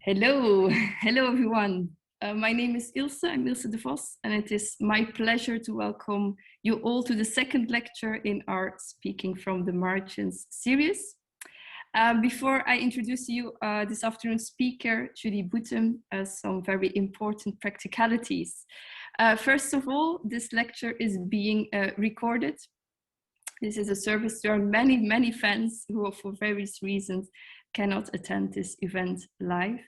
Hello, hello everyone. My name is Ilse, I'm Ilse de Vos, and it is my pleasure to welcome you all to the second lecture in our Speaking from the Margins series. Before I introduce you this afternoon's speaker, Julie Boeten, some very important practicalities. First of all, this lecture is being recorded. This is a service to our many fans who, for various reasons, cannot attend this event live.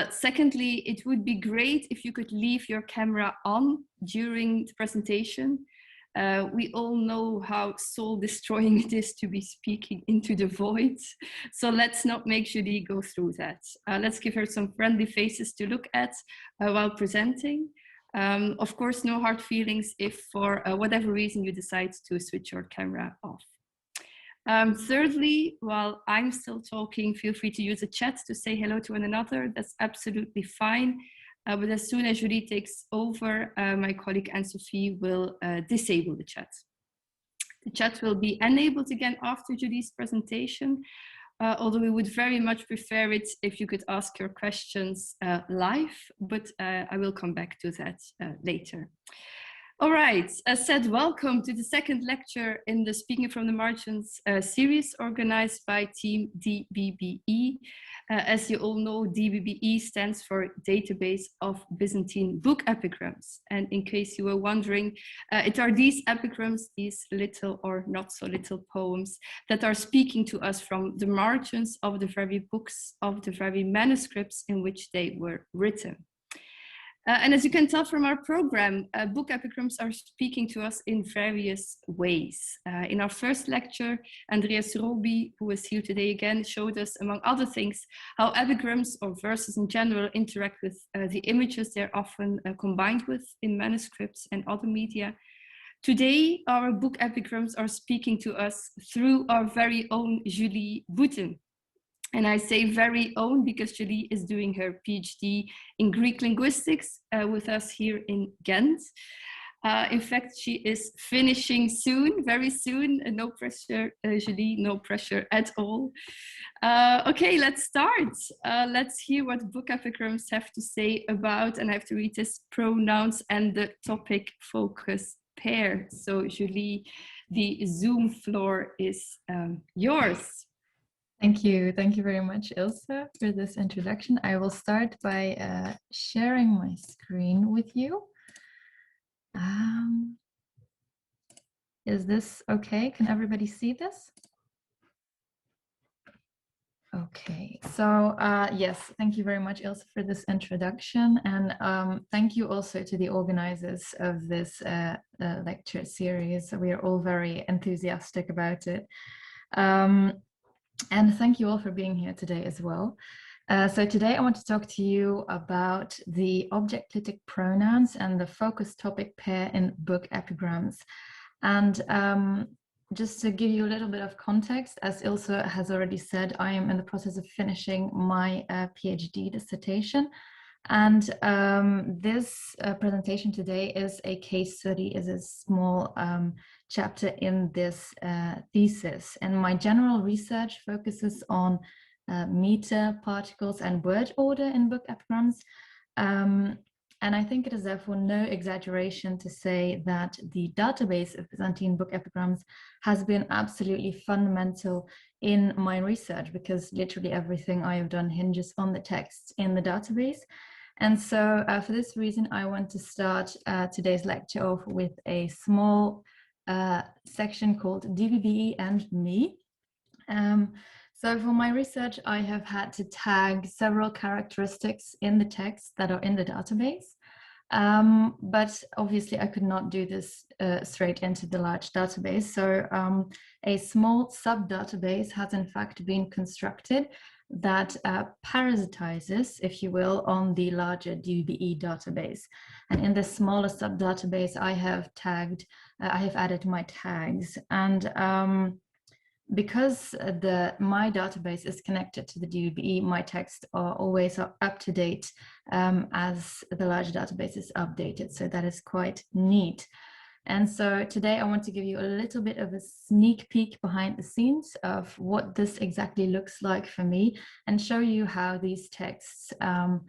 Secondly, it would be great if you could leave your camera on during the presentation. We all know how soul-destroying it is to be speaking into the void. So let's not make Julie go through that. Let's give her some friendly faces to look at while presenting. Of course, no hard feelings if for whatever reason you decide to switch your camera off. Thirdly, while I'm still talking, feel free to use the chat to say hello to one another. That's absolutely fine. But as soon as Julie takes over, my colleague Anne-Sophie will disable the chat. The chat will be enabled again after Julie's presentation, although we would very much prefer it if you could ask your questions live, but I will come back to that later. All right, as said, welcome to the second lecture in the Speaking from the Margins series organized by Team DBBE. As you all know, DBBE stands for Database of Byzantine Book Epigrams. And in case you were wondering, it are these epigrams, these little or not so little poems that are speaking to us from the margins of the very books, of the very manuscripts in which they were written. And as you can tell from our program, book epigrams are speaking to us in various ways. In our first lecture, Andreas Roby, who is here today again, showed us, among other things, how epigrams or verses in general interact with the images they're often combined with in manuscripts and other media. Today, our book epigrams are speaking to us through our very own Julie Boeten. And I say very own because Julie is doing her PhD in Greek linguistics with us here in Ghent. In fact, she is finishing soon, very soon. No pressure, Julie, no pressure at all. Okay, let's start. Let's hear what book epigrams have to say about, and I have to read this, pronouns and the topic focus pair. So Julie, the Zoom floor is yours. Thank you. Thank you very much, Ilse, for this introduction. I will start by sharing my screen with you. Is this okay? Can everybody see this? Okay, so yes, thank you very much, Ilse, for this introduction. And thank you also to the organizers of this lecture series. We are all very enthusiastic about it. And thank you all for being here today as well. So today I want to talk to you about the object Clitic pronouns and the focus topic pair in book epigrams. And just to give you a little bit of context, as Ilse has already said, I am in the process of finishing my PhD dissertation. And this presentation today is a case study, is a small chapter in this thesis. And my general research focuses on meter, particles, and word order in book epigrams. And I think it is therefore no exaggeration to say that the database of Byzantine book epigrams has been absolutely fundamental in my research, because literally everything I have done hinges on the texts in the database. And so for this reason, I want to start today's lecture off with a small section called DBBE and Me. So for my research, I have had to tag several characteristics in the text that are in the database. But obviously I could not do this straight into the large database. So a small sub-database has in fact been constructed that parasitizes, if you will, on the larger DBBE database. And in this smaller sub-database, I have added my tags. And because my database is connected to the DBBE, my texts are always up to date as the larger database is updated. So that is quite neat. And so today I want to give you a little bit of a sneak peek behind the scenes of what this exactly looks like for me, and show you how these texts have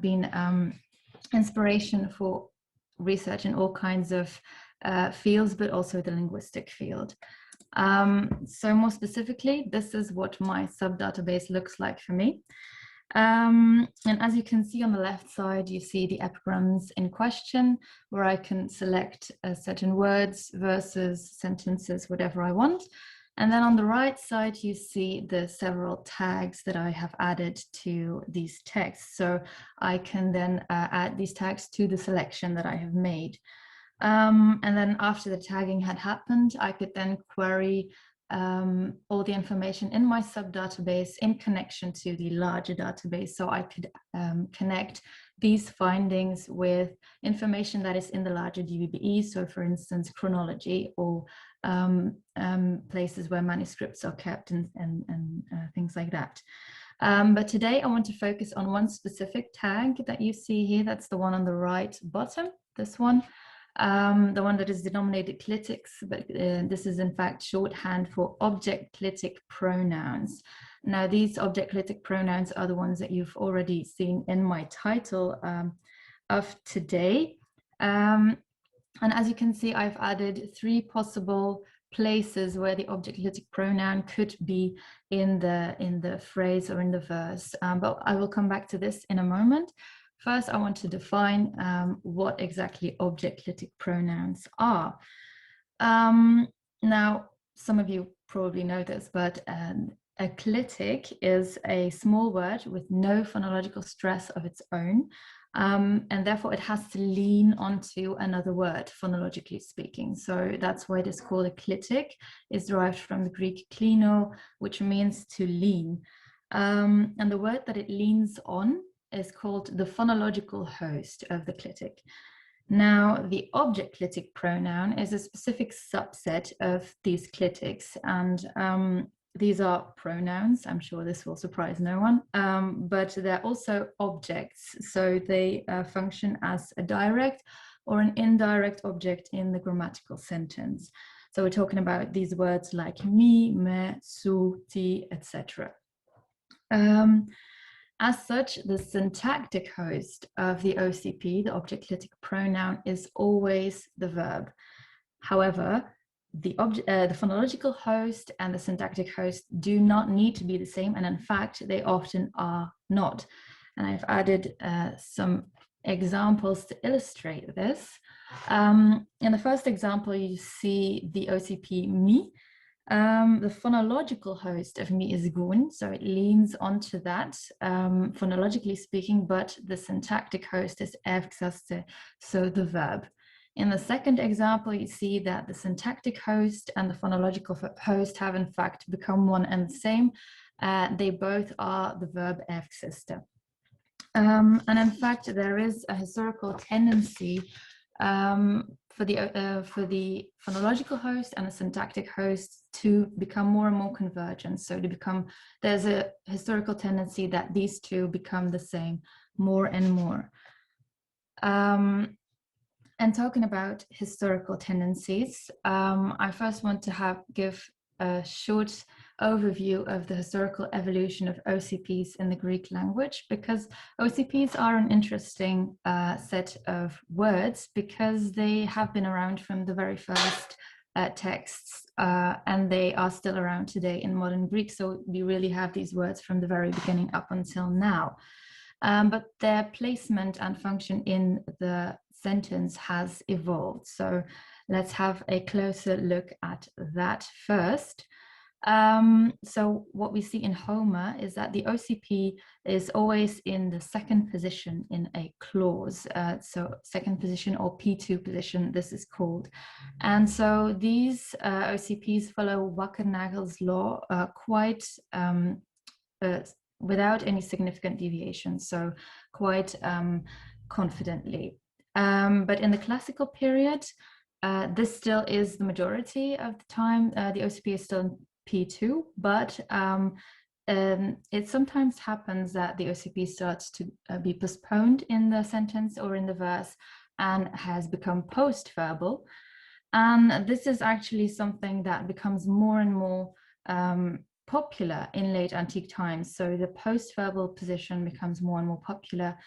been inspiration for research in all kinds of fields, but also the linguistic field. So more specifically, this is what my sub-database looks like for me. And as you can see on the left side, you see the epigrams in question, where I can select certain words, verses, sentences, whatever I want. And then on the right side, you see the several tags that I have added to these texts. So I can then add these tags to the selection that I have made. And then after the tagging had happened, I could then query all the information in my sub-database in connection to the larger database. So I could connect these findings with information that is in the larger DBBE. So for instance, chronology, or places where manuscripts are kept, and things like that. But today I want to focus on one specific tag that you see here. That's the one on the right bottom, this one. The one that is denominated clitics, but this is in fact shorthand for object clitic pronouns. Now, these object clitic pronouns are the ones that you've already seen in my title of today. And as you can see, I've added 3 possible places where the object clitic pronoun could be in the phrase or in the verse, but I will come back to this in a moment. First, I want to define what exactly object clitic pronouns are. Now, some of you probably know this, but a clitic is a small word with no phonological stress of its own, and therefore it has to lean onto another word, phonologically speaking. So that's why it is called a clitic. It's derived from the Greek klino, which means to lean. And the word that it leans on is called the phonological host of the clitic. Now, the object clitic pronoun is a specific subset of these clitics, and these are pronouns. I'm sure this will surprise no one, but they're also objects. So they function as a direct or an indirect object in the grammatical sentence. So we're talking about these words like mi, me, su, ti, etc. As such, the syntactic host of the OCP, the object clitic pronoun, is always the verb. However, the phonological host and the syntactic host do not need to be the same, and in fact, they often are not. And I've added some examples to illustrate this. In the first example, you see the OCP mi. The phonological host of mi is gun, so it leans onto that, phonologically speaking, but the syntactic host is ergsaste, so the verb. In the second example, you see that the syntactic host and the phonological host have in fact become one and the same. They both are the verb ergsaste. And in fact, there is a historical tendency for the phonological host and the syntactic host to become more and more convergent. So there's a historical tendency that these two become the same more and more. And talking about historical tendencies, I first want to give a short overview of the historical evolution of OCPs in the Greek language, because OCPs are an interesting set of words because they have been around from the very first texts, and they are still around today in modern Greek. So we really have these words from the very beginning up until now. But their placement and function in the sentence has evolved. So let's have a closer look at that first. So what we see in Homer is that the OCP is always in the second position in a clause. So second position, or P2 position, this is called. And so these OCPs follow Wackernagel's law quite without any significant deviation, so quite confidently. But in the classical period, this still is the majority of the time. The OCP is still in P2, but it sometimes happens that the OCP starts to be postponed in the sentence or in the verse and has become post-verbal. And this is actually something that becomes more and more popular in late antique times. So the post-verbal position becomes more and more popular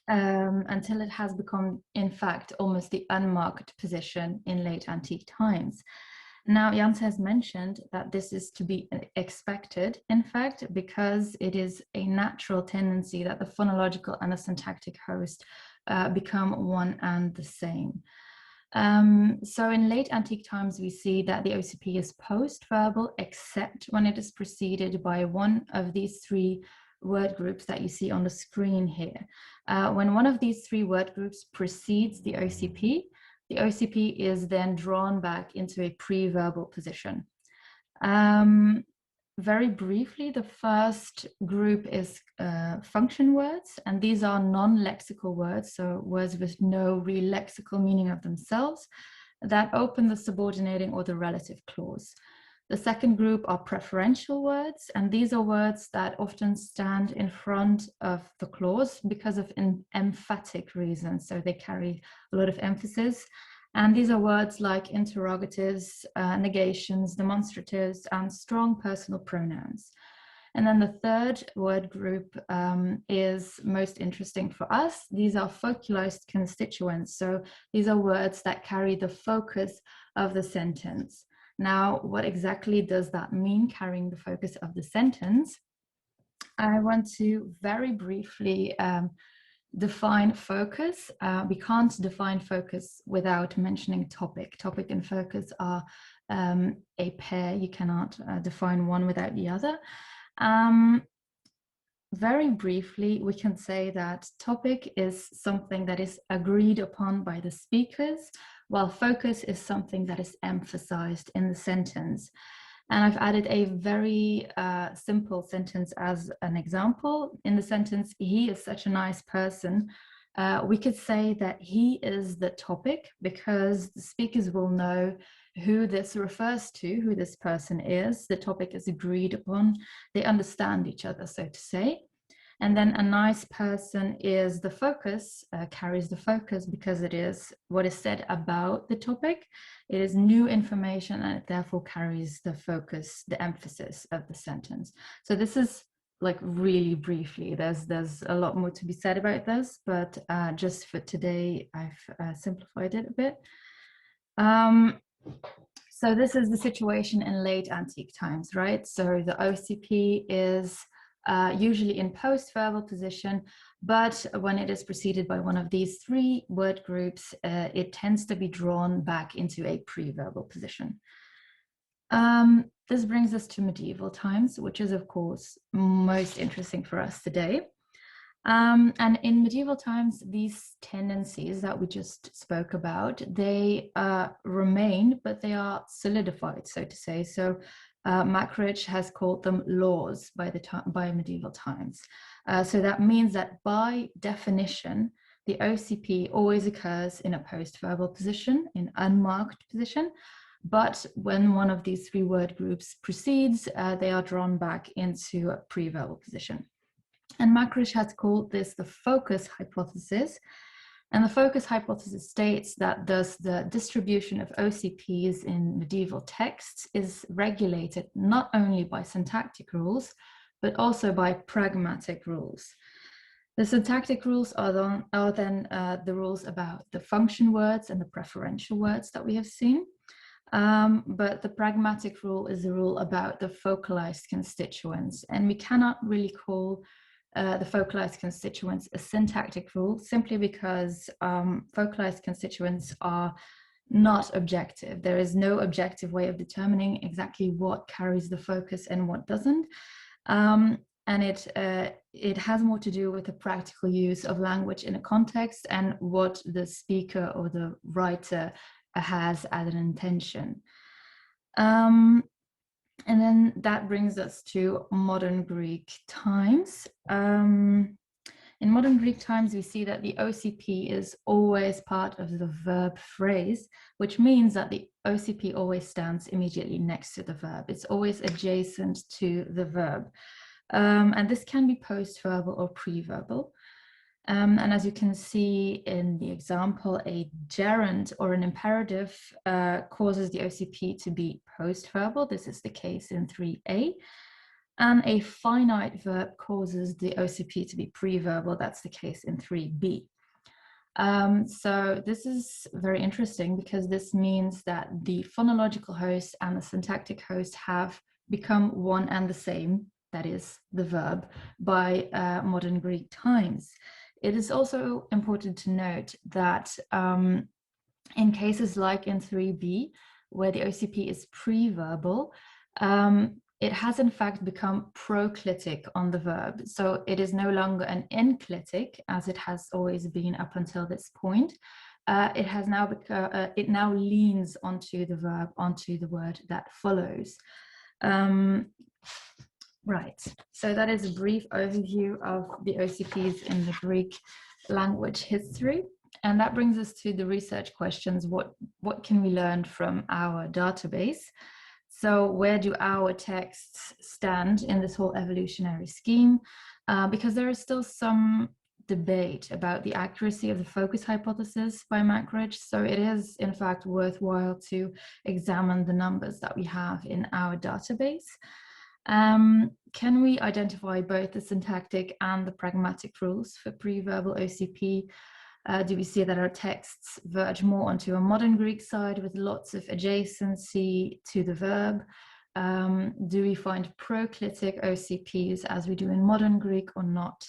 until it has become, in fact, almost the unmarked position in late antique times. Now, Jans has mentioned that this is to be expected, in fact, because it is a natural tendency that the phonological and the syntactic host become one and the same. So in late antique times, we see that the OCP is post-verbal, except when it is preceded by one of these three word groups that you see on the screen here. When one of these three word groups precedes the OCP is then drawn back into a pre-verbal position. Very briefly, the first group is function words, and these are non-lexical words, so words with no real lexical meaning of themselves that open the subordinating or the relative clause. The second group are preferential words, and these are words that often stand in front of the clause because of emphatic reasons, so they carry a lot of emphasis. And these are words like interrogatives, negations, demonstratives, and strong personal pronouns. And then the third word group is most interesting for us. These are focalized constituents. So these are words that carry the focus of the sentence. Now, what exactly does that mean, carrying the focus of the sentence? I want to very briefly define focus. We can't define focus without mentioning topic. Topic and focus are a pair. You cannot define one without the other. Very briefly, we can say that topic is something that is agreed upon by the speakers, while focus is something that is emphasized in the sentence. And I've added a very simple sentence as an example. In the sentence, he is such a nice person, we could say that he is the topic because the speakers will know who this refers to, who this person is. The topic is agreed upon. They understand each other, so to say. And then a nice person is the focus, carries the focus because it is what is said about the topic. It is new information and it therefore carries the focus, the emphasis of the sentence. So this is like really briefly, there's a lot more to be said about this, but just for today, I've simplified it a bit. So this is the situation in late antique times, right? So the OCP is usually in post-verbal position, but when it is preceded by one of these three word groups, it tends to be drawn back into a pre-verbal position. This brings us to medieval times, which is of course most interesting for us today. And in medieval times, these tendencies that we just spoke about, they remain, but they are solidified, so to say. So Mackridge has called them laws by medieval times. So that means that by definition, the OCP always occurs in a post-verbal position, in unmarked position. But when one of these three word groups precedes, they are drawn back into a pre-verbal position. And Mackridge has called this the focus hypothesis. And the focus hypothesis states that thus the distribution of OCPs in medieval texts is regulated not only by syntactic rules, but also by pragmatic rules. The syntactic rules are then the rules about the function words and the preferential words that we have seen. But the pragmatic rule is the rule about the focalized constituents. And we cannot really call the focalized constituents a syntactic rule simply because focalized constituents are not objective. There is no objective way of determining exactly what carries the focus and what doesn't. And it has more to do with the practical use of language in a context and what the speaker or the writer has as an intention. And then that brings us to modern Greek times. In modern Greek times, we see that the OCP is always part of the verb phrase, which means that the OCP always stands immediately next to the verb. It's always adjacent to the verb. And this can be post-verbal or pre-verbal. And as you can see in the example, a gerund or an imperative causes the OCP to be post-verbal. This is the case in 3a. And a finite verb causes the OCP to be pre-verbal. That's the case in 3b. So this is very interesting because this means that the phonological host and the syntactic host have become one and the same, that is the verb, by modern Greek times. It is also important to note that in cases like in 3b, where the OCP is pre-verbal, it has in fact become proclitic on the verb. So it is no longer an enclitic as it has always been up until this point. It has now become, it now leans onto the verb, onto the word that follows. Right, so that is a brief overview of the OCPs in the Greek language history. And that brings us to the research questions. What can we learn from our database? So where do our texts stand in this whole evolutionary scheme? Because there is still some debate about the accuracy of the focus hypothesis by Macridge. So it is in fact worthwhile to examine the numbers that we have in our database. Can we identify both the syntactic and the pragmatic rules for pre-verbal OCP? Do we see that our texts verge more onto a modern Greek side with lots of adjacency to the verb? Do we find proclitic OCPs as we do in modern Greek or not?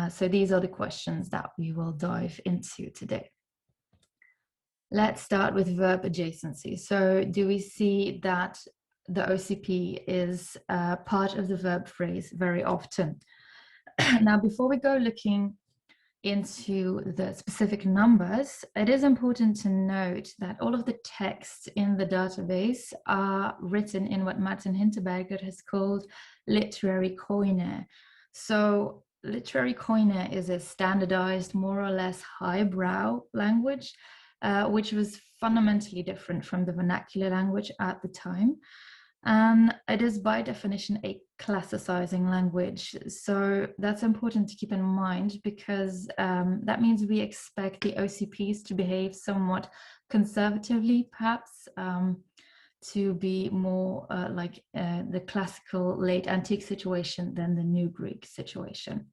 So these are the questions that we will dive into today. Let's start with verb adjacency. So do we see that the OCP is part of the verb phrase very often? Now, before we go looking into the specific numbers, it is important to note that all of the texts in the database are written in what Martin Hinterberger has called literary koine. So literary koine is a standardized, more or less highbrow language, which was fundamentally different from the vernacular language at the time. And it is by definition a classicizing language. So that's important to keep in mind because that means we expect the OCPs to behave somewhat conservatively, perhaps, to be more like the classical late antique situation than the new Greek situation.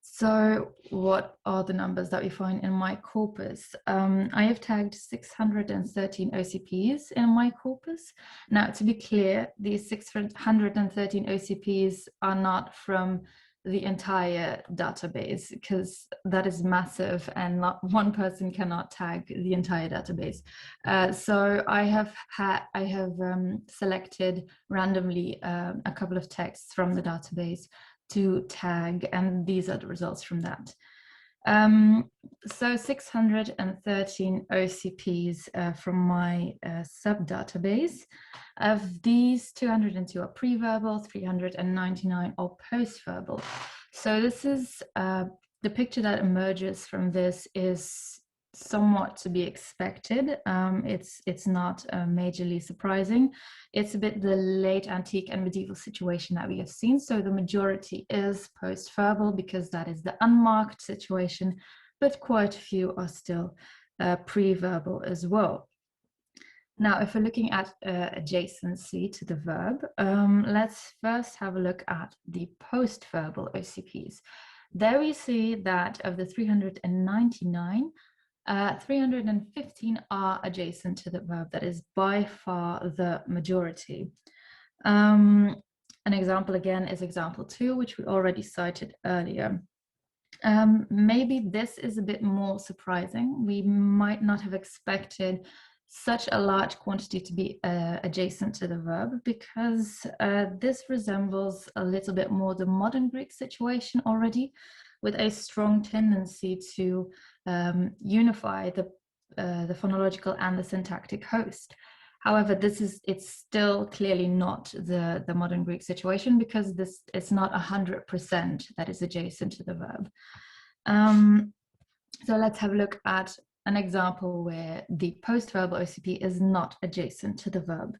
So what are the numbers that we find in my corpus? I have tagged 613 OCPs in my corpus. Now, to be clear, these 613 OCPs are not from the entire database because that is massive and not one person cannot tag the entire database. So I have selected randomly a couple of texts from the database to tag, and these are the results from that. So 613 OCPs from my sub-database. Of these, 202 are pre-verbal, 399 are post-verbal. So this is, the picture that emerges from this is somewhat to be expected. It's not majorly surprising. It's a bit the late antique and medieval situation that we have seen. So the majority is post-verbal because that is the unmarked situation, but quite a few are still pre-verbal as well. Now, if we're looking at adjacency to the verb, let's first have a look at the post-verbal OCPs. There we see that of the 399, 315 are adjacent to the verb. That is by far the majority. An example again is example 2, which we already cited earlier. Maybe this is a bit more surprising. We might not have expected such a large quantity to be adjacent to the verb because this resembles a little bit more the modern Greek situation already, with a strong tendency to unify the phonological and the syntactic host. However, it's still clearly not the modern Greek situation because it's not 100% that is adjacent to the verb. So let's have a look at an example where the post-verbal OCP is not adjacent to the verb.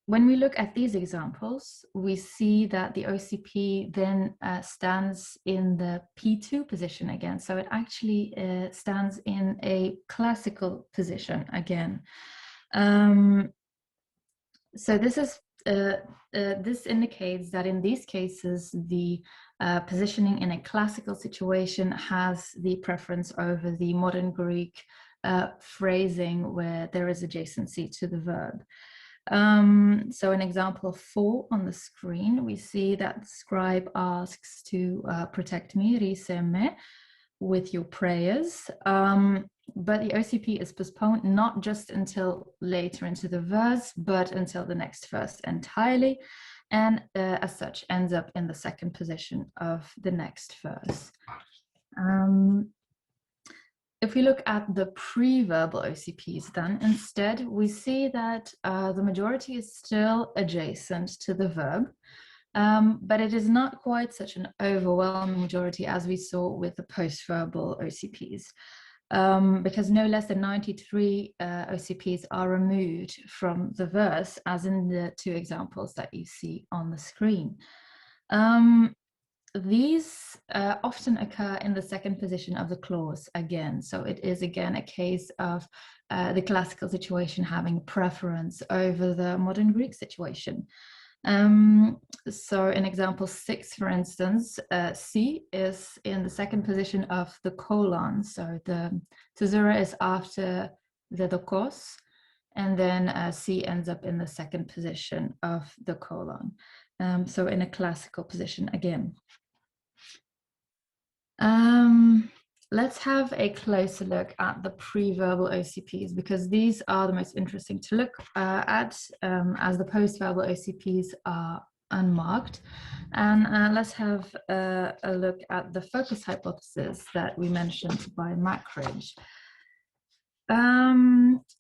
when we look at these examples, we see that the OCP then stands in the P2 position again. So it actually stands in a classical position again. So this indicates that in these cases, the positioning in a classical situation has the preference over the modern Greek phrasing where there is adjacency to the verb. So in example 4 on the screen, we see that the scribe asks to protect me, rise me, with your prayers. But the OCP is postponed not just until later into the verse, but until the next verse entirely, and as such ends up in the second position of the next verse. If we look at the pre-verbal OCPs, then instead we see that the majority is still adjacent to the verb, but it is not quite such an overwhelming majority as we saw with the post-verbal OCPs, because no less than 93 OCPs are removed from the verse, as in the 2 examples that you see on the screen. These often occur in the second position of the clause again. So it is again a case of the classical situation having preference over the modern Greek situation. So in example 6, for instance, C is in the second position of the colon. So the caesura is after the dokos, and then C ends up in the second position of the colon. So in a classical position again. Let's have a closer look at the pre-verbal OCPs, because these are the most interesting to look at, as the post-verbal OCPs are unmarked. And let's have a look at the focus hypothesis that we mentioned by Mackridge.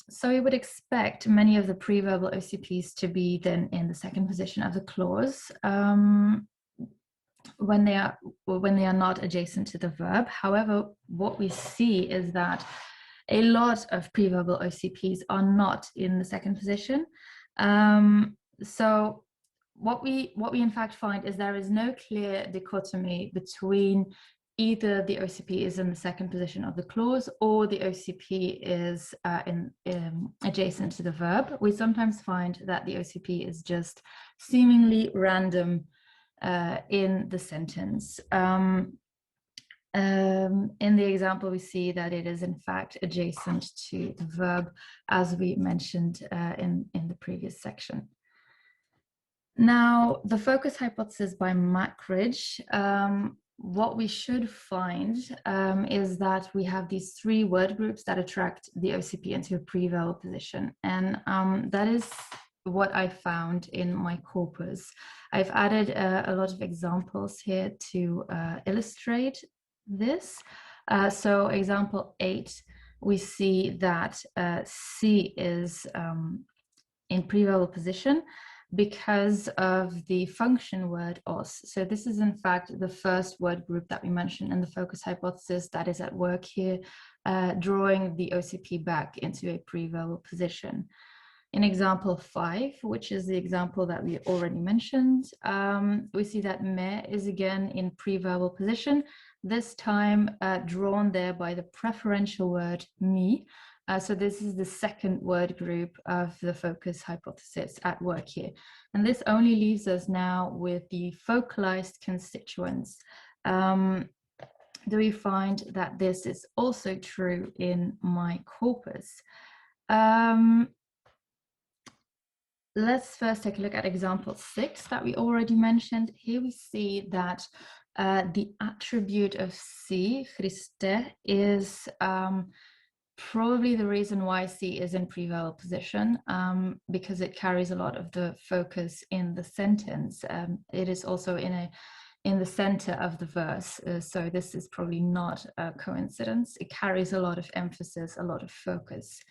So we would expect many of the pre-verbal OCPs to be then in the second position of the clause, when they are not adjacent to the verb. However, what we see is that a lot of pre-verbal OCPs are not in the second position. So what we in fact find is there is no clear dichotomy between either the OCP is in the second position of the clause or the OCP is adjacent to the verb. We sometimes find that the OCP is just seemingly random in the sentence. In the example, we see that it is in fact adjacent to the verb, as we mentioned in the previous section. Now, the focus hypothesis by Mackridge, what we should find is that we have these 3 word groups that attract the OCP into a pre-verbal position, and that is what I found in my corpus. I've added a lot of examples here to illustrate this. So example 8, we see that C is in pre-verbal position because of the function word os. So this is in fact the first word group that we mentioned in the focus hypothesis that is at work here, drawing the OCP back into a pre-verbal position. In example 5, which is the example that we already mentioned, we see that me is again in pre-verbal position, this time drawn there by the preferential word me. So this is the second word group of the focus hypothesis at work here. And this only leaves us now with the focalized constituents. Do we find that this is also true in my corpus? Let's first take a look at example 6 that we already mentioned. Here we see that the attribute of C, Christe, is probably the reason why C is in pre-verbal position, because it carries a lot of the focus in the sentence. It is also in the center of the verse, so this is probably not a coincidence. It carries a lot of emphasis, a lot of focus.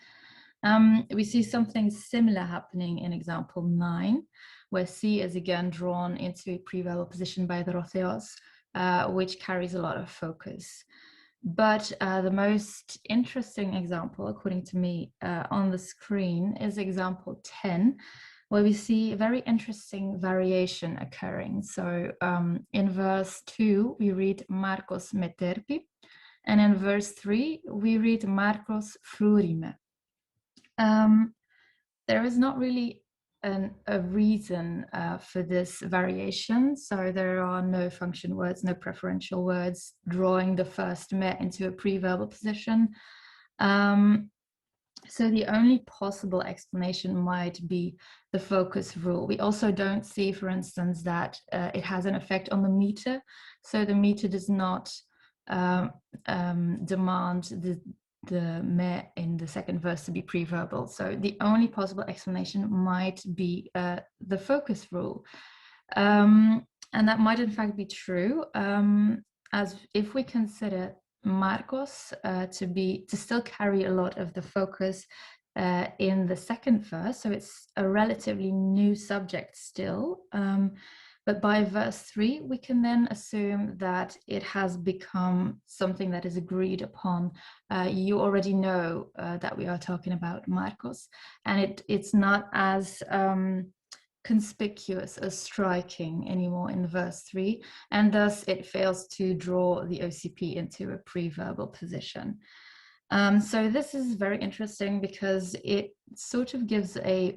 We see something similar happening in example 9, where C is again drawn into a pre-verbal position by the rotheos, which carries a lot of focus. But the most interesting example, according to me, on the screen is example 10, where we see a very interesting variation occurring. So in verse 2, we read Marcos meterpi, and in verse 3, we read Marcos frurime. There is not really a reason for this variation. So there are no function words, no preferential words drawing the first me into a pre-verbal position. So the only possible explanation might be the focus rule. We also don't see, for instance, that it has an effect on the meter. So the meter does not demand the me in the second verse to be pre-verbal. So the only possible explanation might be the focus rule. And that might in fact be true, as if we consider Marcos to still carry a lot of the focus in the second verse, so it's a relatively new subject still. But by verse 3, we can then assume that it has become something that is agreed upon. You already know that we are talking about Marcos, and it's not as conspicuous or striking anymore in verse 3, and thus it fails to draw the OCP into a pre-verbal position. So this is very interesting because it sort of gives a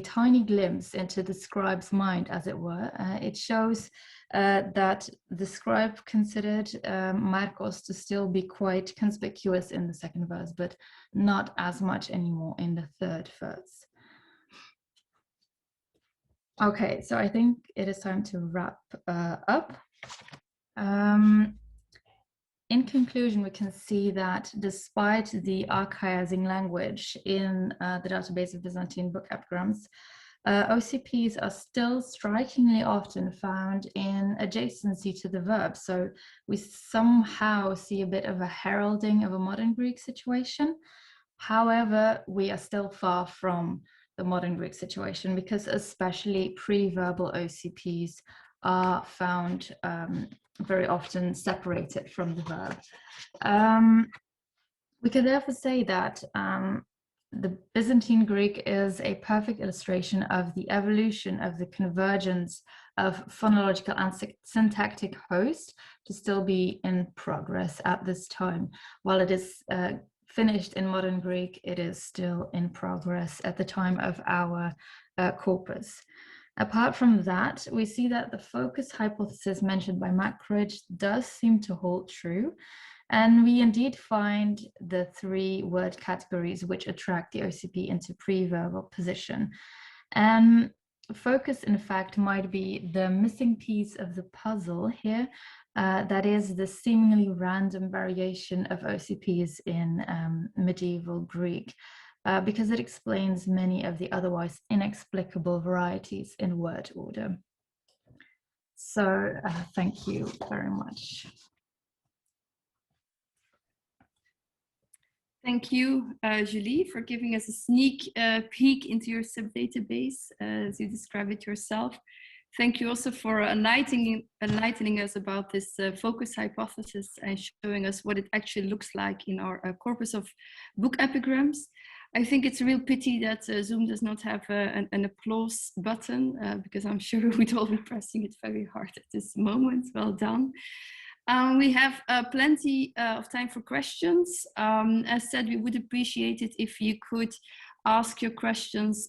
tiny glimpse into the scribe's mind, as it were. It shows that the scribe considered Marcos to still be quite conspicuous in the second verse, but not as much anymore in the third verse. Okay, so I think it is time to wrap up. In conclusion, we can see that despite the archaizing language in the database of Byzantine book epigrams, OCPs are still strikingly often found in adjacency to the verb. So we somehow see a bit of a heralding of a modern Greek situation. However, we are still far from the modern Greek situation because especially pre-verbal OCPs are found very often separated from the verb. We can therefore say that the Byzantine Greek is a perfect illustration of the evolution of the convergence of phonological and syntactic host to still be in progress at this time. While it is finished in modern Greek, it is still in progress at the time of our corpus. Apart from that, we see that the focus hypothesis mentioned by Mackridge does seem to hold true. And we indeed find the 3 word categories which attract the OCP into pre-verbal position. And focus, in fact, might be the missing piece of the puzzle here. That is the seemingly random variation of OCPs in medieval Greek, because it explains many of the otherwise inexplicable varieties in word order. So thank you very much. Thank you, Julie, for giving us a sneak peek into your sub-database, as you describe it yourself. Thank you also for enlightening us about this focus hypothesis and showing us what it actually looks like in our corpus of book epigrams. I think it's a real pity that Zoom does not have an applause button, because I'm sure we'd all be pressing it very hard at this moment. Well done. We have plenty of time for questions. As said, we would appreciate it if you could ask your questions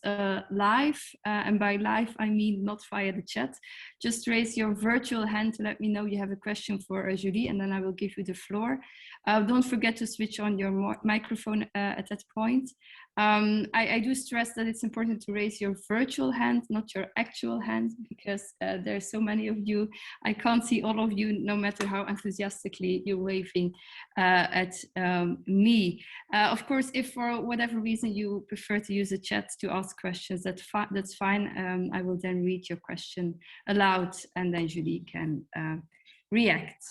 live, and by live I mean not via the chat. Just raise your virtual hand to let me know you have a question for Julie, and then I will give you the floor. Don't forget to switch on your microphone at that point. I do stress that it's important to raise your virtual hand, not your actual hand, because there are so many of you. I can't see all of you, no matter how enthusiastically you're waving at me. Of course, if for whatever reason you prefer to use the chat to ask questions, that's fine. I will then read your question aloud, and then Julie can react.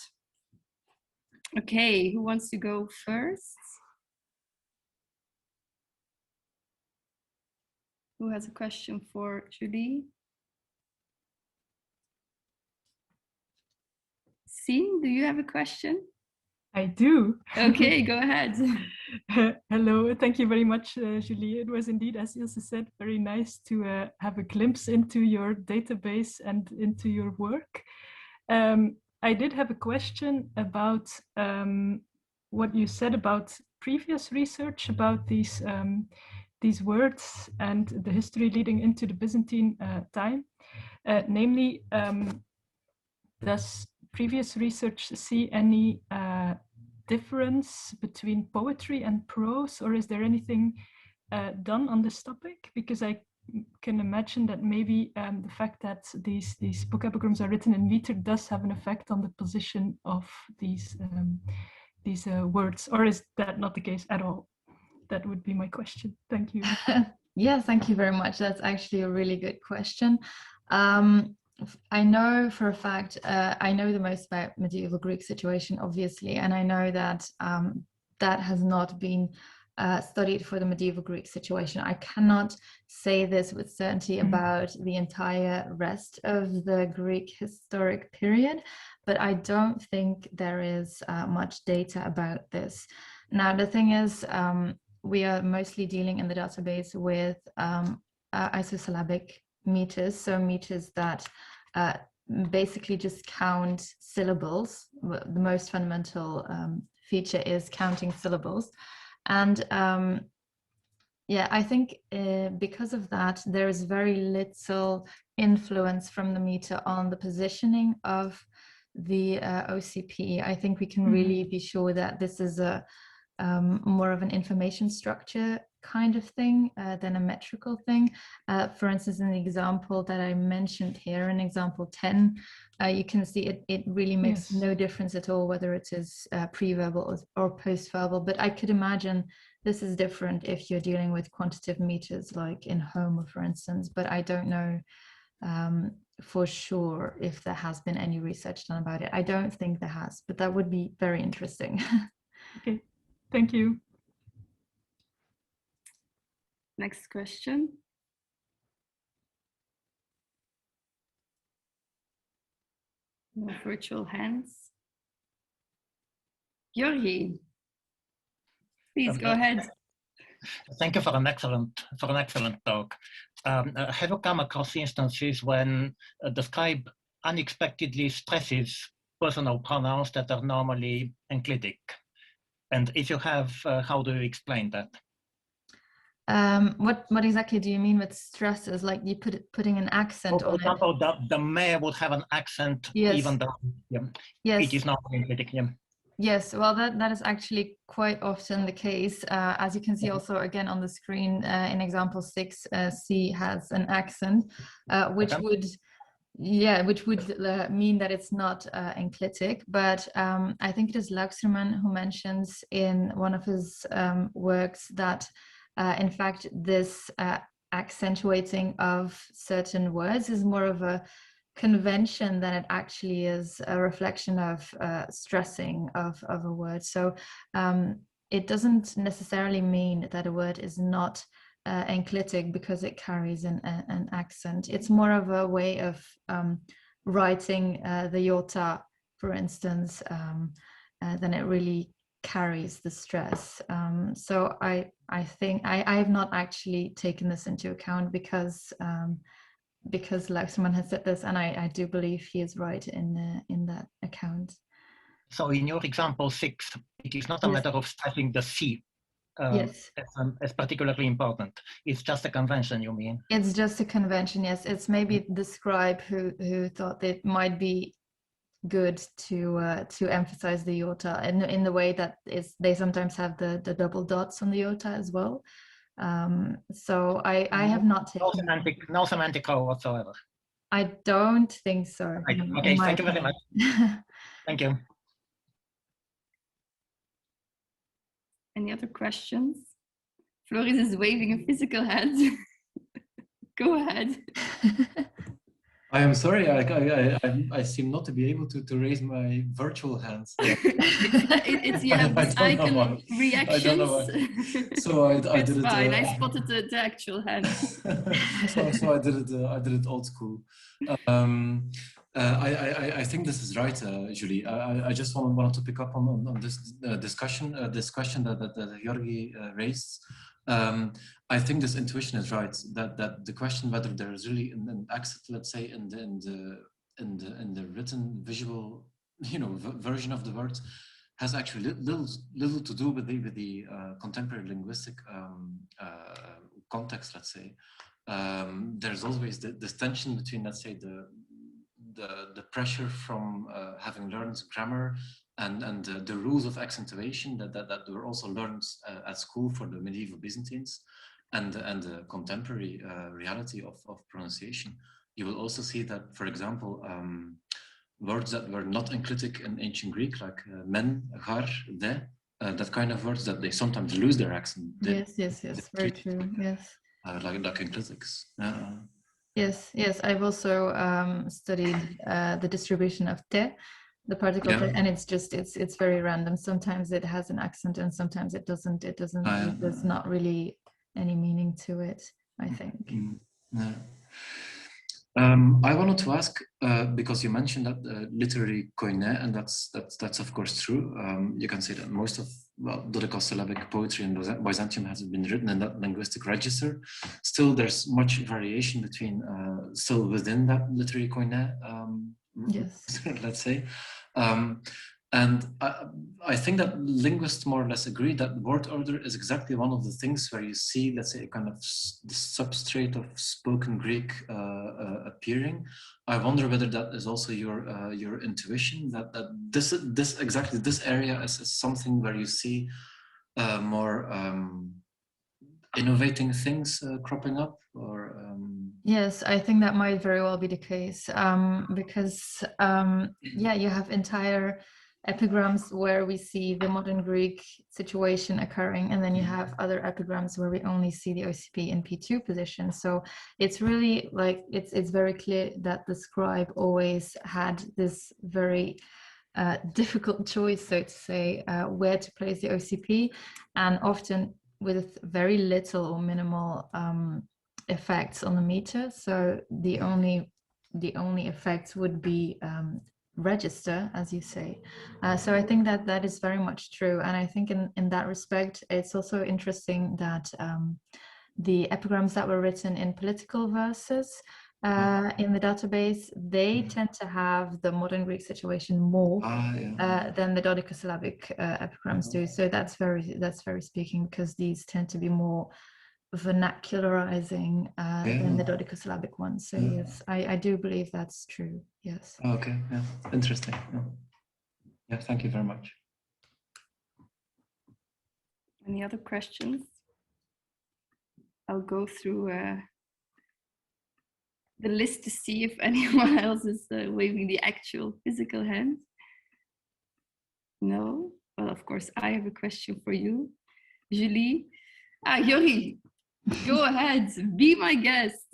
Okay, who wants to go first? Who has a question for Julie? Sien, do you have a question? I do. Okay, go ahead. Hello, thank you very much, Julie. It was indeed, as Ilse said, very nice to have a glimpse into your database and into your work. I did have a question about what you said about previous research about these words and the history leading into the Byzantine time. Namely, does previous research see any difference between poetry and prose, or is there anything done on this topic? Because I can imagine that maybe the fact that these book epigrams are written in meter does have an effect on the position of these words, or is that not the case at all? That would be my question. Thank you. Yeah, thank you very much. That's actually a really good question. I know for a fact, I know the most about medieval Greek situation, obviously, and I know that that has not been studied for the medieval Greek situation. I cannot say this with certainty about the entire rest of the Greek historic period, but I don't think there is much data about this. Now, the thing is, we are mostly dealing in the database with isosyllabic meters, so meters that basically just count syllables. The most fundamental feature is counting syllables. And yeah, I think because of that, there is very little influence from the meter on the positioning of the OCPE. I think we can really be sure that this is a more of an information structure kind of thing than a metrical thing. For instance, in the example that I mentioned here, in example 10, you can see it really makes no difference at all whether it is pre-verbal or post-verbal, but I could imagine this is different if you're dealing with quantitative meters like in Homer, for instance, but I don't know for sure if there has been any research done about it. I don't think there has, but that would be very interesting. Okay, thank you. Next question. No virtual hands. Georgi, please go ahead. Thank you for an excellent talk. Have you come across instances when the scribe unexpectedly stresses personal pronouns that are normally enclitic? And if you have, how do you explain that? What exactly do you mean with stresses? Like you putting an accent on it? For example, the mare would have an accent, even though it is not enclitic. Yes, well, that is actually quite often the case. As you can see also again on the screen in example 6, C has an accent, which would mean that it's not enclitic. But I think it is Luxerman who mentions in one of his works that in fact this accentuating of certain words is more of a convention than it actually is a reflection of stressing of a word. So it doesn't necessarily mean that a word is not enclitic because it carries an accent. It's more of a way of writing the iota, for instance, than it really carries the stress. So I think I have not actually taken this into account because Luxerman has said this, and I do believe he is right in that account. So in your example 6, it is not a matter of stressing the C as particularly important. It's just a convention, you mean? It's just a convention, yes. It's maybe the scribe who thought it might be good to emphasize the iota in the way that they sometimes have the double dots on the iota as well. So I have not taken no semantic role whatsoever. I don't think so. Okay, thank you very much. Thank you. Any other questions? Floris is waving a physical hand. Go ahead. I am sorry, I seem not to be able to raise my virtual hands. You have this icon reactions. I don't know why. So I did it. Fine. I spotted the actual hand. so I did it old school. I think this is right, Julie. I just wanted to pick up on this discussion that Georgi raised. I think this intuition is right. That the question whether there is really an accent, let's say, in the written visual, version of the words, has actually little to do with the contemporary linguistic context. Let's say there's always this tension between, let's say, the pressure from having learned grammar and the rules of accentuation that were also learned at school for the medieval Byzantines, and the contemporary reality of pronunciation. You will also see that, for example, words that were not enclitic in ancient Greek, like men, gar, de, that kind of words, that they sometimes lose their accent. Yes, very true. Yes. Like enclitics. Yes. I've also studied the distribution of te, the particle te, and it's very random. Sometimes it has an accent, and sometimes it doesn't. There's not really any meaning to it, I think. I wanted to ask, because you mentioned that literary koine, and that's of course true. You can say that most of dodecasyllabic poetry in Byzantium has been written in that linguistic register. Still, there's much variation between still within that literary koine, yes. let's say. And I think that linguists more or less agree that word order is exactly one of the things where you see, let's say, a kind of the substrate of spoken Greek appearing. I wonder whether that is also your intuition, that this area is something where you see more innovating things cropping up, or Yes, I think that might very well be the case, because you have entire epigrams where we see the modern Greek situation occurring, and then you have other epigrams where we only see the OCP in P2 position. So it's really like it's very clear that the scribe always had this very difficult choice, so to say, where to place the OCP, and often with very little or minimal effects on the meter. So the only effects would be register, as you say. So I think that is very much true, and I think in that respect it's also interesting that the epigrams that were written in political verses in the database, they tend to have the modern Greek situation more than the dodecasyllabic epigrams do. So that's very speaking, because these tend to be more vernacularizing than the dodecasyllabic ones. So yes, I do believe that's true. Yes. Okay. Yeah. Interesting. Yeah. Thank you very much. Any other questions? I'll go through the list to see if anyone else is waving the actual physical hand. No? Well, of course, I have a question for you, Julie. Yuri, go ahead, be my guest.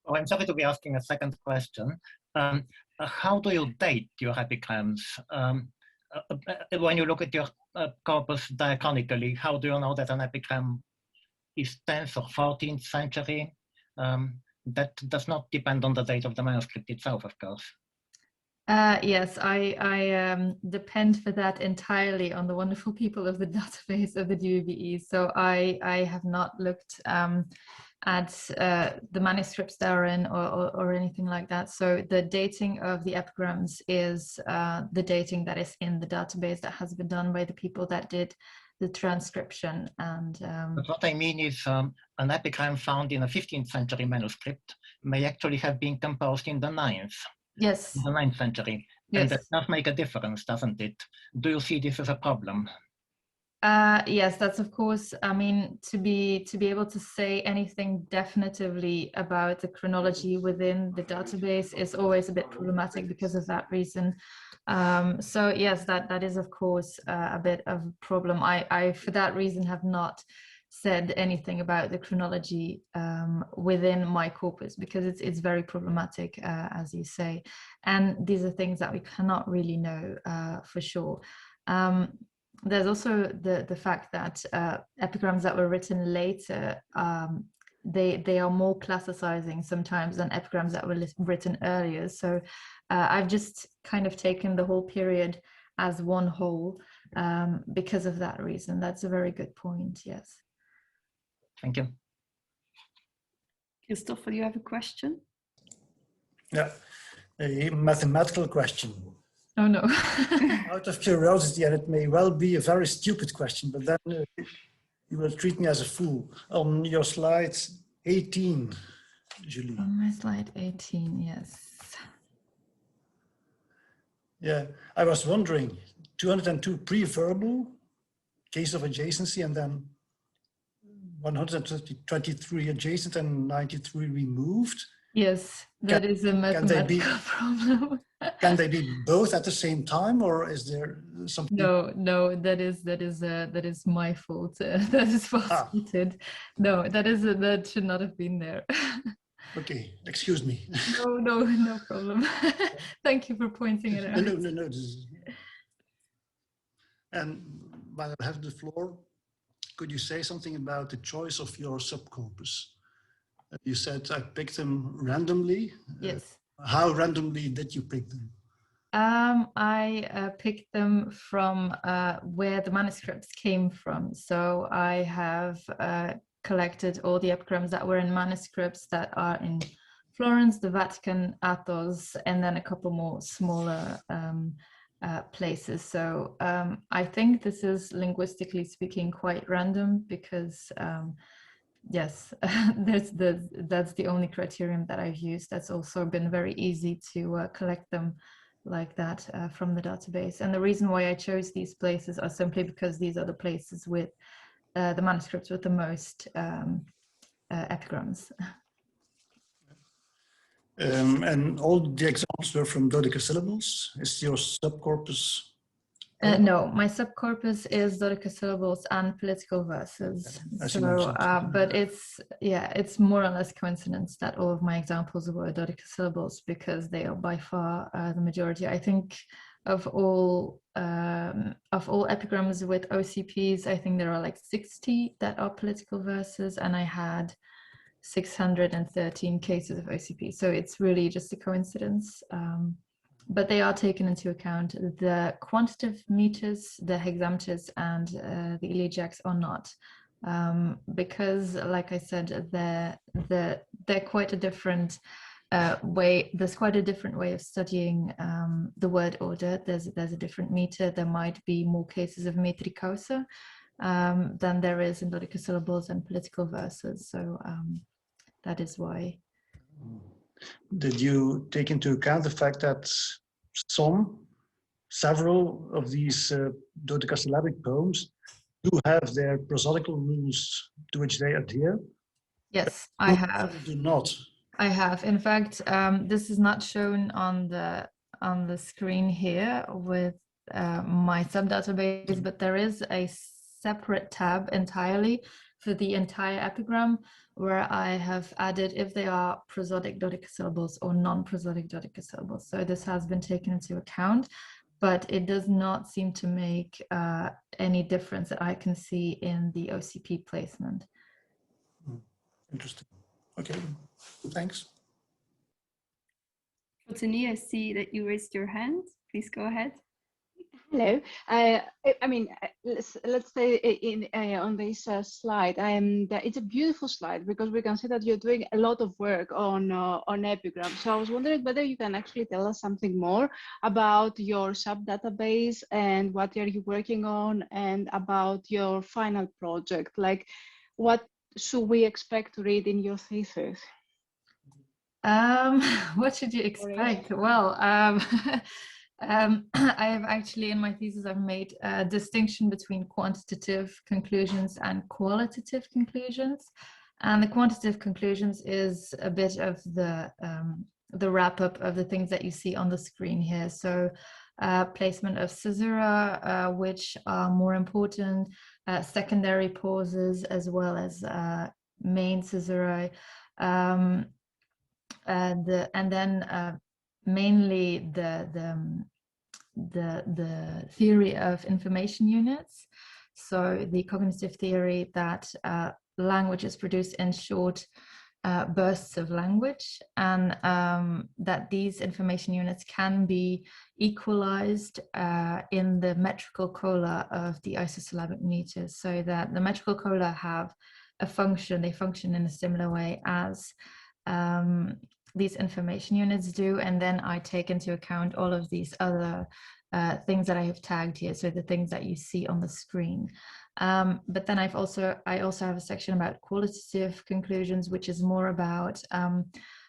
Oh, I'm sorry to be asking a second question. How do you date your epigrams? When you look at your corpus diachronically, how do you know that an epigram is 10th or 14th century? That does not depend on the date of the manuscript itself, of course. Yes, I depend for that entirely on the wonderful people of the database of the DBBE. So I have not looked at the manuscripts that are in or anything like that. So the dating of the epigrams is the dating that is in the database that has been done by the people that did the transcription. And but what I mean is an epigram found in a 15th century manuscript may actually have been composed in the 9th. Yes. In the 9th century. Yes. And that does make a difference, doesn't it? Do you see this as a problem? Yes, that's of course. I mean, to be able to say anything definitively about the chronology within the database is always a bit problematic because of that reason. So yes, that is of course a bit of a problem. I for that reason have not said anything about the chronology within my corpus, because it's very problematic, as you say, and these are things that we cannot really know for sure. There's also the fact that epigrams that were written later they are more classicizing sometimes than epigrams that were written earlier. So I've just kind of taken the whole period as one whole because of that reason. That's a very good point. Yes. Thank you. Christopher, you have a question? Yeah, a mathematical question. Oh no. Out of curiosity, and it may well be a very stupid question, but then you will treat me as a fool. On your slide 18, Julie. On my slide 18, yes. Yeah, I was wondering, 202 pre-verbal, case of adjacency, and then 123 adjacent and 93 removed. Yes, that is a mathematical problem. Can they be both at the same time, or is there something? No, that is my fault. That is false-stated. No, that should not have been there. Okay, excuse me. No problem. Thank you for pointing it out. No. And while I have the floor, could you say something about the choice of your subcorpus? You said I picked them randomly. Yes. How randomly did you pick them? I picked them from where the manuscripts came from. So I have collected all the epigrams that were in manuscripts that are in Florence, the Vatican, Athos, and then a couple more smaller places. So I think this is, linguistically speaking, quite random because yes, that's the only criterion that I've used. That's also been very easy to collect them like that from the database. And the reason why I chose these places are simply because these are the places with the manuscripts with the most epigrams. And all the examples were from dodecasyllables. Is your subcorpus? No, my subcorpus is dodecasyllables and political verses. So, but it's more or less coincidence that all of my examples were dodecasyllables because they are by far the majority. I think of all epigrams with OCPs, I think there are like 60 that are political verses, and I had 613 cases of OCP. So it's really just a coincidence. But they are taken into account. The quantitative meters, the hexameters, and the elegiacs are not, because, like I said, they're quite a different way. There's quite a different way of studying the word order. There's a different meter. There might be more cases of metricausa than there is in dodecasyllables and political verses. So that is why. Did you take into account the fact that several of these dodecasyllabic poems do have their prosodical rules to which they adhere? Yes, I have. Do not. I have. In fact, this is not shown on the screen here with my subdatabase, but there is a separate tab entirely for the entire epigram where I have added if they are prosodic dodecasyllables or non-prosodic dodecasyllables. So this has been taken into account, but it does not seem to make any difference that I can see in the OCP placement. Interesting. Okay, thanks. Courtney, I see that you raised your hand. Please go ahead. Hello. I mean, let's say on this slide, it's a beautiful slide because we can see that you're doing a lot of work on epigrams. So I was wondering whether you can actually tell us something more about your sub-database and what are you working on, and about your final project. Like, what should we expect to read in your thesis? What should you expect? Well, I have actually, in my thesis, I've made a distinction between quantitative conclusions and qualitative conclusions. And the quantitative conclusions is a bit of the wrap-up of the things that you see on the screen here. So placement of caesura, which are more important, secondary pauses, as well as main caesura, and then mainly the theory of information units. So the cognitive theory that language is produced in short bursts of language, and that these information units can be equalized in the metrical cola of the isosyllabic meters, so that the metrical cola have a function, they function in a similar way as these information units do, and then I take into account all of these other things that I have tagged here, so the things that you see on the screen. But then I also have a section about qualitative conclusions, which is more about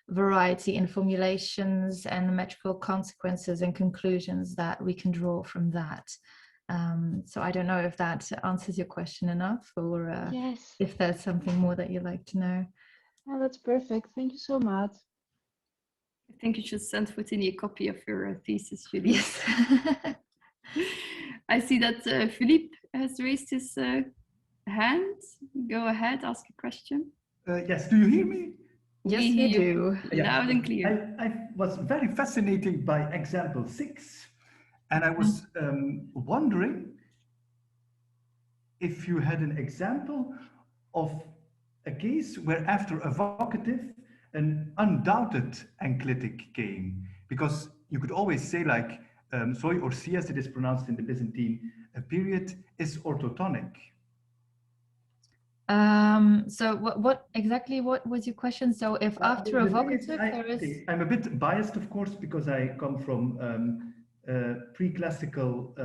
variety in formulations and metrical consequences and conclusions that we can draw from that. So I don't know if that answers your question enough, or Yes. if there's something more that you'd like to know. Oh, that's perfect. Thank you so much. I think you should send Foutini a copy of your thesis, Julie. Yes. I see that Philippe has raised his hand. Go ahead, ask a question. Yes, do you hear me? Yes, We we hear do. Loud and clear. I was very fascinated by example 6, and I was wondering if you had an example of a case where after a vocative, an undoubted enclitic came, because you could always say like soy, or si as it is pronounced in the Byzantine period, is orthotonic. So what exactly, what was your question? So if after a vocative there is... Okay, I'm a bit biased, of course, because I come from pre-classical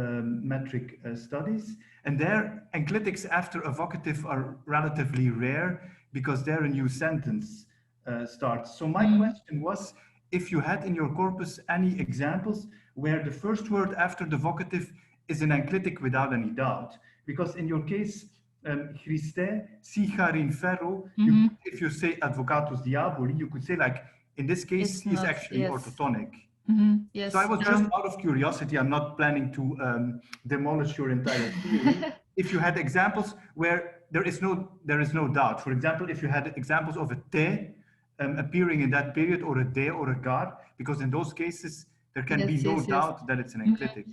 metric studies, and there enclitics after a vocative are relatively rare because there a new sentence starts. So my question was, if you had in your corpus any examples where the first word after the vocative is an enclitic without any doubt, because in your case, Christe, si charin ferro, if you say advocatus diaboli, you could say like, in this case, he is actually orthotonic. Yes. So I was just out of curiosity, I'm not planning to demolish your entire theory. If you had examples where there is no doubt, for example, if you had examples of a te appearing in that period, or a de or a gar, because in those cases, there can be no doubt that it's an enclitic.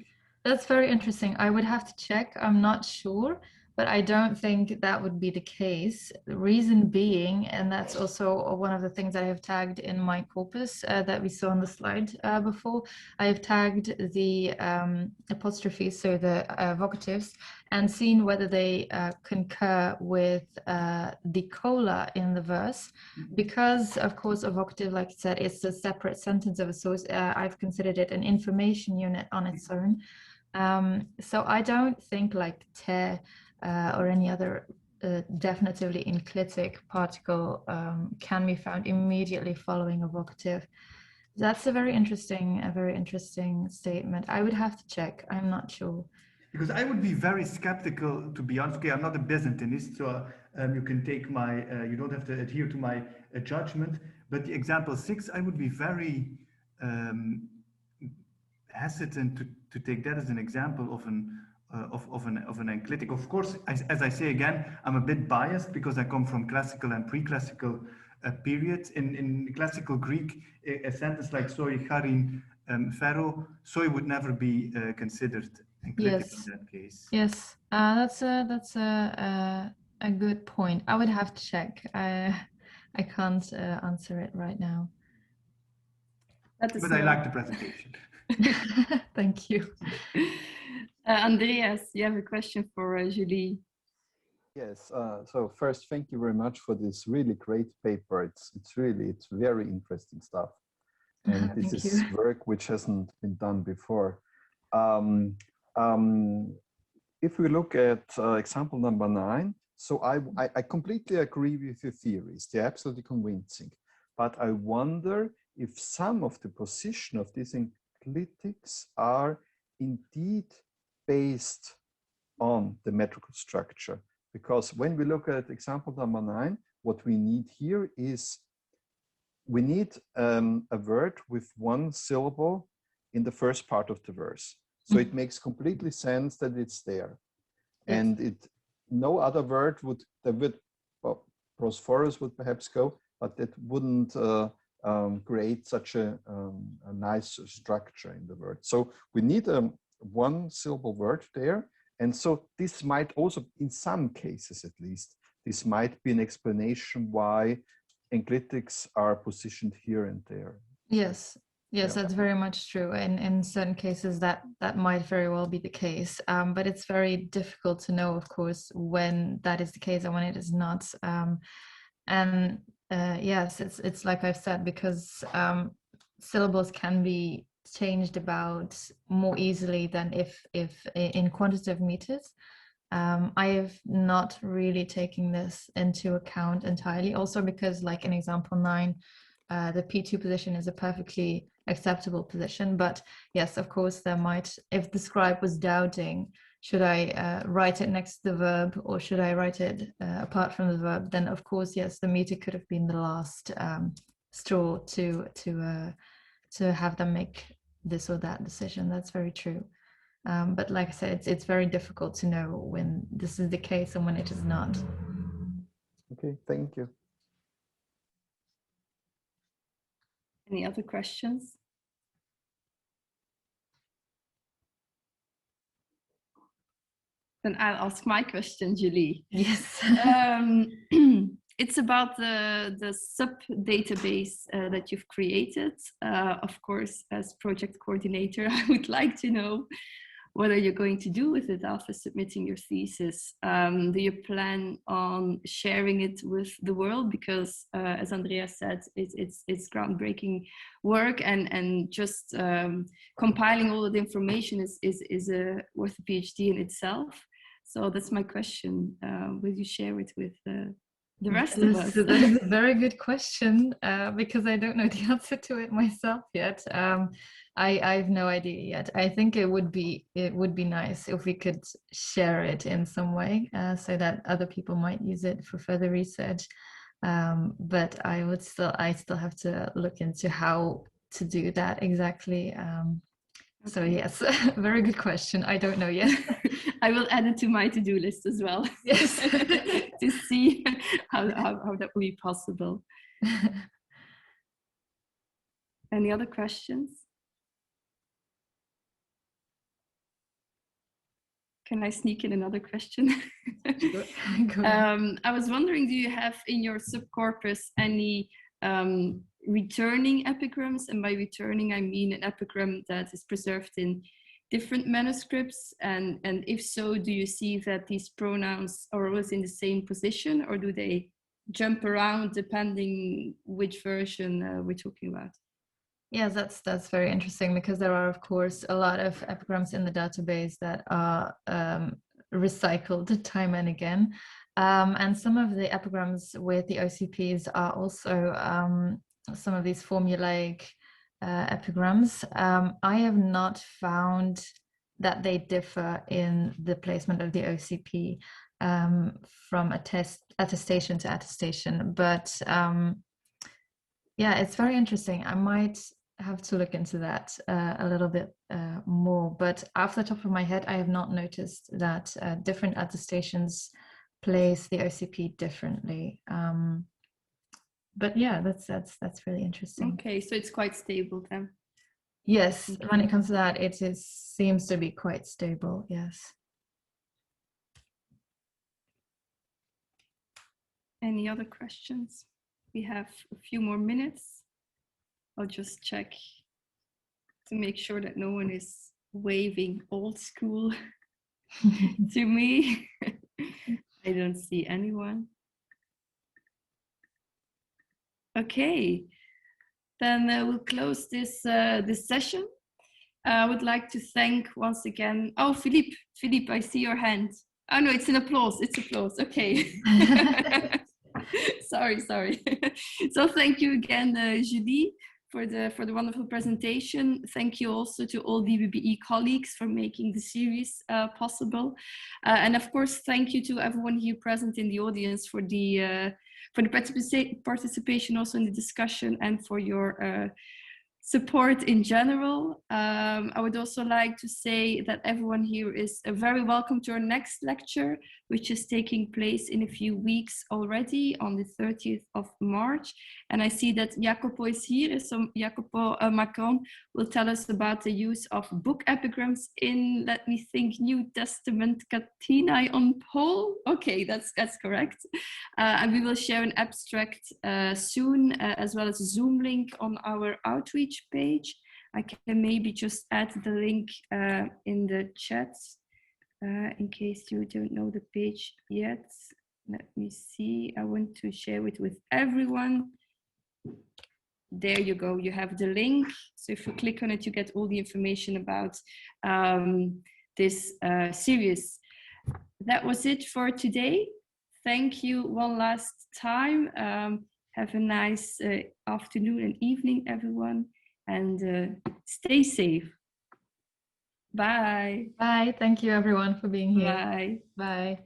That's very interesting. I would have to check. I'm not sure, but I don't think that would be the case. The reason being, and that's also one of the things I have tagged in my corpus that we saw on the slide before, I have tagged the apostrophes, so the vocatives, and seen whether they concur with the cola in the verse. Because, of course, a vocative, like I said, it's a separate sentence of a source. I've considered it an information unit on its own. So I don't think like te or any other definitively enclitic particle can be found immediately following a vocative. That's a very interesting statement. I would have to check. I'm not sure. Because I would be very skeptical, to be honest. Okay, I'm not a Byzantinist, so you can take my, you don't have to adhere to my judgment. But the example 6, I would be very hesitant to take that as an example of an enclitic. Of course, as I say again, I'm a bit biased because I come from classical and pre-classical periods. In classical Greek, a sentence like soy charin ferro, soy would never be considered enclitic in that case. Yes, that's a good point. I would have to check. I can't answer it right now. But I like the presentation. Thank you. Andreas, you have a question for Julie. Yes, so first, thank you very much for this really great paper. It's very interesting stuff. And this is work which hasn't been done before. If we look at example number 9, so I completely agree with your theories. They're absolutely convincing. But I wonder if some of the position of these enclitics are indeed based on the metrical structure. Because when we look at example number 9, what we need here is, we need a word with one syllable in the first part of the verse. So it makes completely sense that it's there. Yes. And no other word would, well, prosphorus would perhaps go, but that wouldn't create such a nice structure in the word. So we need a one syllable word there. And so this might also, in some cases at least, this might be an explanation why enclitics are positioned here and there. Yes, yes, Yeah. that's very much true. And in certain cases that might very well be the case. But it's very difficult to know, of course, when that is the case and when it is not. Yes, it's like I've said, because syllables can be changed about more easily than if in quantitative meters. I have not really taken this into account entirely, also because, like in example 9, the P2 position is a perfectly acceptable position. But yes, of course, there might, if the scribe was doubting, should I write it next to the verb or should I write it apart from the verb, then of course, yes, the meter could have been the last straw to have them make this or that decision. That's very true. But like I said, it's very difficult to know when this is the case and when it is not. Okay, thank you. Any other questions? Then I'll ask my question, Julie. Yes. It's about the sub-database that you've created. Of course, as project coordinator, I would like to know what are you going to do with it after submitting your thesis? Do you plan on sharing it with the world? Because as Andrea said, it's groundbreaking work, and just compiling all of the information is worth a PhD in itself. So that's my question. Will you share it with the rest of us? That is a very good question, because I don't know the answer to it myself yet. I have no idea yet. I think it would be nice if we could share it in some way, so that other people might use it for further research. But I still have to look into how to do that exactly. So yes, very good question. I don't know yet. I will add it to my to-do list as well. Yes. To see how that will be possible. Any other questions? Can I sneak in another question? I was wondering, do you have in your subcorpus any returning epigrams? And by returning, I mean an epigram that is preserved in different manuscripts. And if so, do you see that these pronouns are always in the same position, or do they jump around depending which version we're talking about? Yeah, that's very interesting, because there are, of course, a lot of epigrams in the database that are recycled time and again. And some of the epigrams with the OCPs are also some of these formulaic epigrams. I have not found that they differ in the placement of the OCP from attestation to attestation. But yeah, it's very interesting. I might have to look into that a little bit more. But off the top of my head, I have not noticed that different attestations place the OCP differently. But yeah, that's really interesting. Okay, so it's quite stable then. Yes, Okay. when it comes to that, seems to be quite stable. Yes. Any other questions? We have a few more minutes. I'll just check to make sure that no one is waving old school to me. I don't see anyone. Okay, then we'll close this session. I would like to thank once again. Oh, Philippe, I see your hand. Oh no, it's an applause. It's applause. Okay. sorry. So thank you again, Julie, for the wonderful presentation. Thank you also to all DBBE colleagues for making the series possible, and of course, thank you to everyone here present in the audience for the participation also in the discussion, and for your support in general. I would also like to say that everyone here is very welcome to our next lecture, which is taking place in a few weeks already on the 30th of March. And I see that Jacopo is here, so Jacopo Macron will tell us about the use of book epigrams in, let me think, New Testament Catena on Paul. Okay, that's correct. And we will share an abstract soon, as well as a Zoom link on our outreach page. I can maybe just add the link in the chat in case you don't know the page yet. Let me see. I want to share it with everyone. There you go. You have the link. So if you click on it, you get all the information about this series. That was it for today. Thank you one last time. Have a nice afternoon and evening, everyone, and stay safe. Bye. Bye. Thank you, everyone, for being here. Bye. Bye.